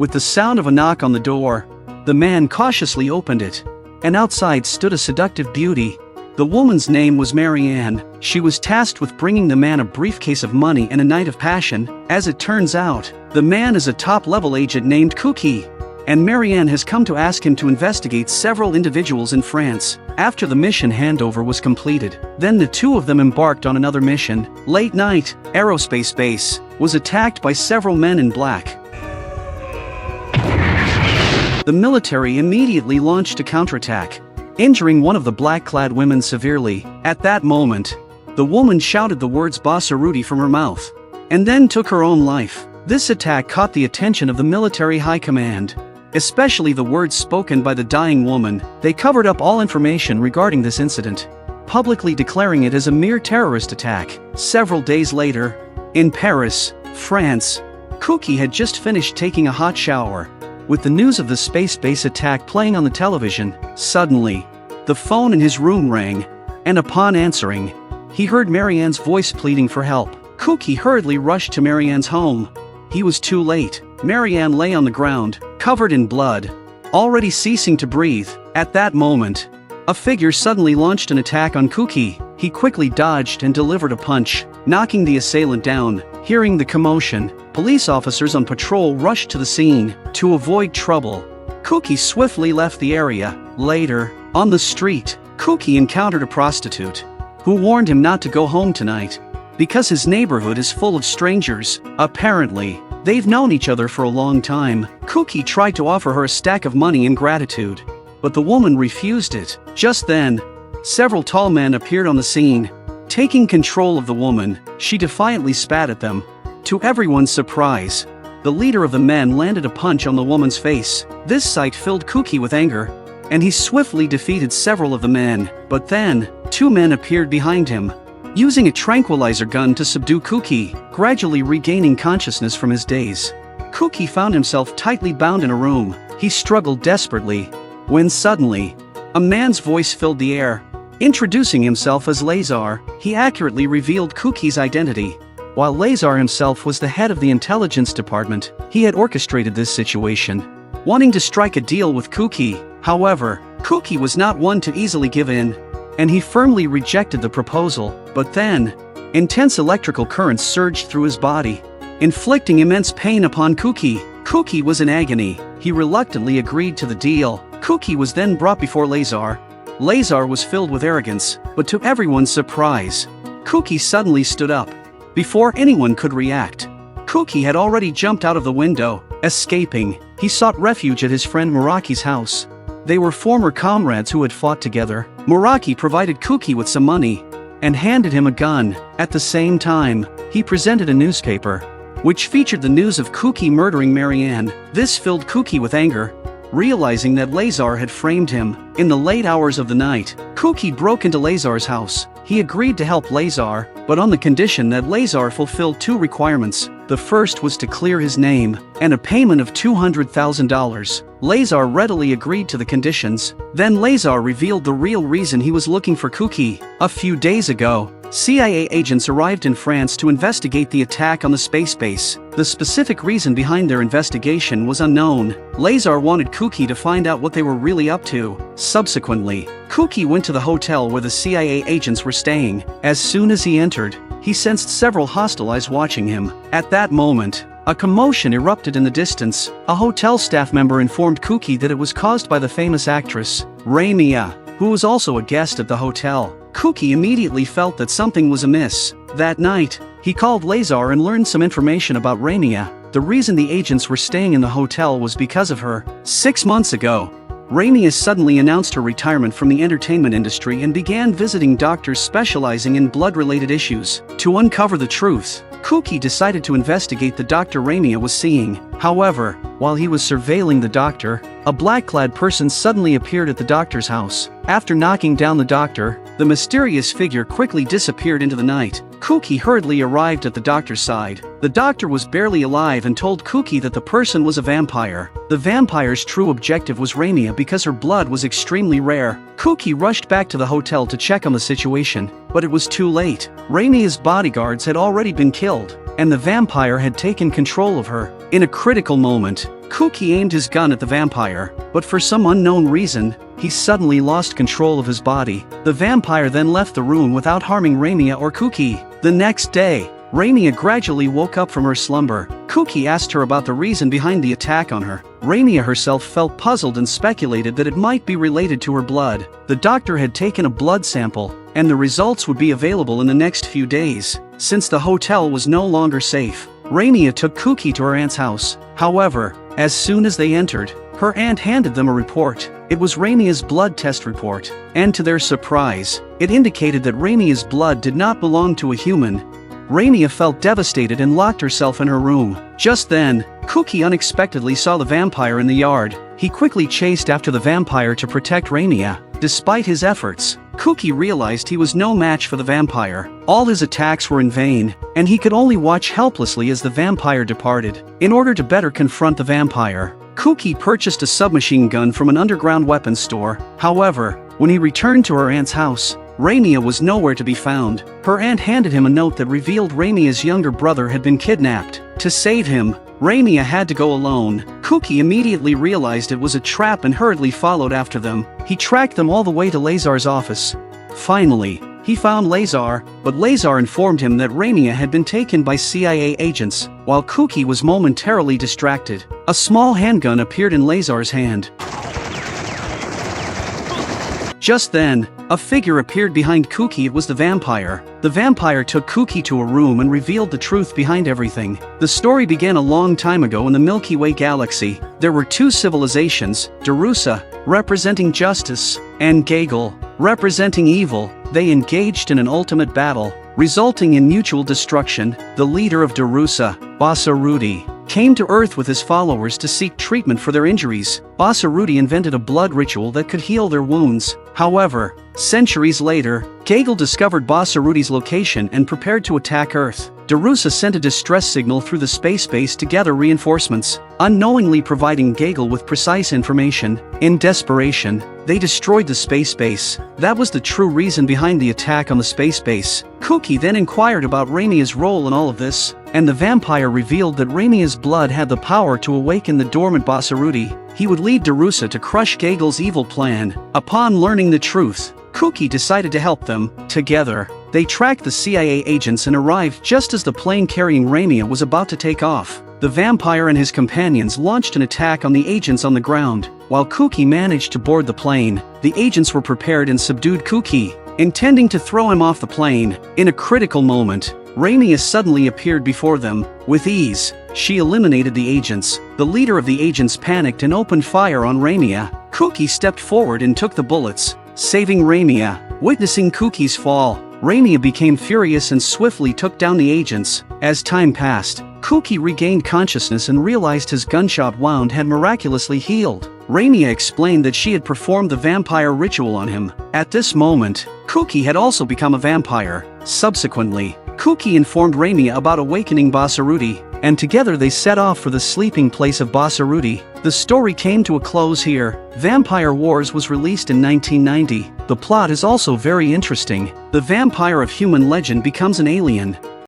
With the sound of a knock on the door, the man cautiously opened it, and outside stood a seductive beauty. The woman's name was Marianne. She was tasked with bringing the man a briefcase of money and a night of passion. As it turns out, the man is a top-level agent named Cookie, and Marianne has come to ask him to investigate several individuals in France. After the mission handover was completed, then the two of them embarked on another mission. Late night, Aerospace Base was attacked by several men in black. The military immediately launched a counterattack, injuring one of the black-clad women severely. At that moment, the woman shouted the words "Bassaruti" from her mouth, and then took her own life. This attack caught the attention of the military high command, especially the words spoken by the dying woman. They covered up all information regarding this incident, publicly declaring it as a mere terrorist attack. Several days later, in Paris, France, Cookie had just finished taking a hot shower. With the news of the space base attack playing on the television, suddenly, the phone in his room rang, and upon answering, he heard Marianne's voice pleading for help. Cookie hurriedly rushed to Marianne's home. He was too late. Marianne lay on the ground, covered in blood, already ceasing to breathe. At that moment, a figure suddenly launched an attack on Cookie. He quickly dodged and delivered a punch, knocking the assailant down. Hearing the commotion, police officers on patrol rushed to the scene. To avoid trouble, Cookie swiftly left the area. Later, on the street, Cookie encountered a prostitute, who warned him not to go home tonight, because his neighborhood is full of strangers. Apparently, they've known each other for a long time. Cookie tried to offer her a stack of money in gratitude, but the woman refused it. Just then, several tall men appeared on the scene. Taking control of the woman, she defiantly spat at them. To everyone's surprise, the leader of the men landed a punch on the woman's face. This sight filled Cookie with anger, and he swiftly defeated several of the men. But then, two men appeared behind him, using a tranquilizer gun to subdue Cookie, gradually regaining consciousness from his daze. Cookie found himself tightly bound in a room. He struggled desperately, when suddenly, a man's voice filled the air. Introducing himself as Lazar, he accurately revealed Cookie's identity. While Lazar himself was the head of the intelligence department, he had orchestrated this situation, wanting to strike a deal with Cookie. However, Cookie was not one to easily give in, and he firmly rejected the proposal. But then, intense electrical currents surged through his body, inflicting immense pain upon Cookie. Cookie was in agony. He reluctantly agreed to the deal. Cookie was then brought before Lazar. Lazar was filled with arrogance, but to everyone's surprise, Cookie suddenly stood up. Before anyone could react, Cookie had already jumped out of the window. Escaping, he sought refuge at his friend Muraki's house. They were former comrades who had fought together. Muraki provided Cookie with some money and handed him a gun. At the same time, he presented a newspaper, which featured the news of Cookie murdering Marianne. This filled Cookie with anger. Realizing that Lazar had framed him, in the late hours of the night, Cookie broke into Lazar's house. He agreed to help Lazar, but on the condition that Lazar fulfilled two requirements. The first was to clear his name, and a payment of $200,000. Lazar readily agreed to the conditions. Then Lazar revealed the real reason he was looking for Cookie. A few days ago, CIA agents arrived in France to investigate the attack on the space base. The specific reason behind their investigation was unknown. Lazar wanted Cookie to find out what they were really up to. Subsequently, Cookie went to the hotel where the CIA agents were staying. As soon as he entered, he sensed several hostile eyes watching him. At that moment, a commotion erupted in the distance. A hotel staff member informed Cookie that it was caused by the famous actress, Ramia, who was also a guest at the hotel. Cookie immediately felt that something was amiss. That night, he called Lazar and learned some information about Ramia. The reason the agents were staying in the hotel was because of her. 6 months ago, Ramia suddenly announced her retirement from the entertainment industry and began visiting doctors specializing in blood-related issues. To uncover the truth, Cookie decided to investigate the doctor Ramia was seeing. However, while he was surveilling the doctor, a black-clad person suddenly appeared at the doctor's house. After knocking down the doctor, the mysterious figure quickly disappeared into the night. Cookie hurriedly arrived at the doctor's side. The doctor was barely alive and told Cookie that the person was a vampire. The vampire's true objective was Ramia because her blood was extremely rare. Cookie rushed back to the hotel to check on the situation, but it was too late. Ramia's bodyguards had already been killed, and the vampire had taken control of her. In a critical moment, Kuki aimed his gun at the vampire, but for some unknown reason, he suddenly lost control of his body. The vampire then left the room without harming Rainier or Kuki. The next day, Rainier gradually woke up from her slumber. Kuki asked her about the reason behind the attack on her. Rainier herself felt puzzled and speculated that it might be related to her blood. The doctor had taken a blood sample, and the results would be available in the next few days. Since the hotel was no longer safe, Rainier took Kuki to her aunt's house. However, as soon as they entered, her aunt handed them a report. It was Rainier's blood test report, and to their surprise, it indicated that Rainier's blood did not belong to a human. Rainier felt devastated and locked herself in her room. Just then, Kuki unexpectedly saw the vampire in the yard. He quickly chased after the vampire to protect Rainier. Despite his efforts, Kuki realized he was no match for the vampire. All his attacks were in vain, and he could only watch helplessly as the vampire departed. In order to better confront the vampire, Kuki purchased a submachine gun from an underground weapons store. However, when he returned to her aunt's house, Rainier was nowhere to be found. Her aunt handed him a note that revealed Rainier's younger brother had been kidnapped. To save him, Rainier had to go alone. Kuki immediately realized it was a trap and hurriedly followed after them. He tracked them all the way to Lazar's office. Finally, he found Lazar, but Lazar informed him that Rainier had been taken by CIA agents. While Kuki was momentarily distracted, a small handgun appeared in Lazar's hand. Just then, a figure appeared behind Kuki. It was the vampire. The vampire took Kuki to a room and revealed the truth behind everything. The story began a long time ago in the Milky Way galaxy. There were two civilizations, Darusa, representing justice, and Gagel, representing evil. They engaged in an ultimate battle, resulting in mutual destruction. The leader of Darusa, Basarudi, came to Earth with his followers to seek treatment for their injuries. Basarudi invented a blood ritual that could heal their wounds. However, centuries later, Gagel discovered Basarudi's location and prepared to attack Earth. Darusa sent a distress signal through the space base to gather reinforcements, unknowingly providing Gagel with precise information. In desperation, they destroyed the space base. That was the true reason behind the attack on the space base. Kuki then inquired about Rainier's role in all of this, and the vampire revealed that Rainier's blood had the power to awaken the dormant Basarudi. He would lead Darusa to crush Gagel's evil plan. Upon learning the truth, Kuki decided to help them. Together, they tracked the CIA agents and arrived just as the plane carrying Rainier was about to take off. The vampire and his companions launched an attack on the agents on the ground. While Kuki managed to board the plane, the agents were prepared and subdued Kuki, intending to throw him off the plane. In a critical moment, Rainier suddenly appeared before them. With ease, she eliminated the agents. The leader of the agents panicked and opened fire on Rainier. Kuki stepped forward and took the bullets, saving Rainier. Witnessing Kuki's fall, Rainier became furious and swiftly took down the agents. As time passed, Kuki regained consciousness and realized his gunshot wound had miraculously healed. Rainier explained that she had performed the vampire ritual on him. At this moment, Kuki had also become a vampire. Subsequently, Kuki informed Rainier about awakening Basarudi, and together they set off for the sleeping place of Basarudi. The story came to a close here. Vampire Wars was released in 1990. The plot is also very interesting. The vampire of human legend becomes an alien.